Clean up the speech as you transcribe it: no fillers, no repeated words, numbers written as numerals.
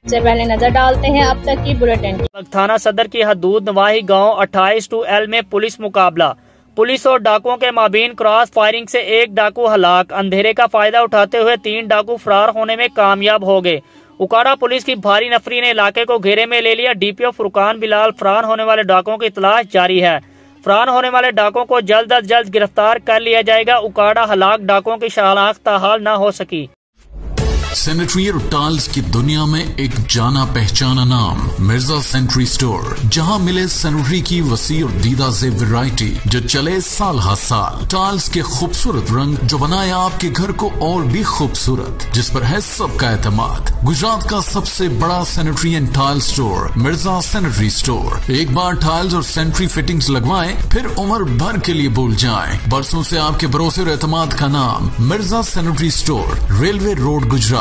सबसे पहले नजर डालते हैं अब तक की बुलेटिन। थाना सदर की हदूद नवाही गांव 28-L में पुलिस मुकाबला। पुलिस और डाकुओं के माबीन क्रॉस फायरिंग से एक डाकू हलाक। अंधेरे का फायदा उठाते हुए 3 डाकू फरार होने में कामयाब हो गए। उकाड़ा पुलिस की भारी नफरी ने इलाके को घेरे में ले लिया। डीपीओ फुरकान बिलाल फरार होने वाले डाकुओं की तलाश जारी है। फरार होने वाले डाकुओं को जल्द अज जल्द गिरफ्तार कर लिया जाएगा। उकाड़ा हलाक डाकुओं की शनाख्त ताहाल न हो सकी। सैनिटरी और टाइल्स की दुनिया में एक जाना पहचाना नाम मिर्जा सैनिटरी स्टोर, जहां मिले सैनिटरी की वसी और दीदा से वैरायटी जो चले साल हर साल। टाइल्स के खूबसूरत रंग जो बनाए आपके घर को और भी खूबसूरत, जिस पर है सबका एतमाद। गुजरात का सबसे बड़ा sanitary and tile store Mirza sanitary store. एक बार टाइल्स और सैनिटरी फिटिंग्स लगवाएं, फिर उम्र भर के लिए भूल जाएं। बरसों से आपके भरोसे और एतमाद का नाम Mirza sanitary store, railway road, Gujarat.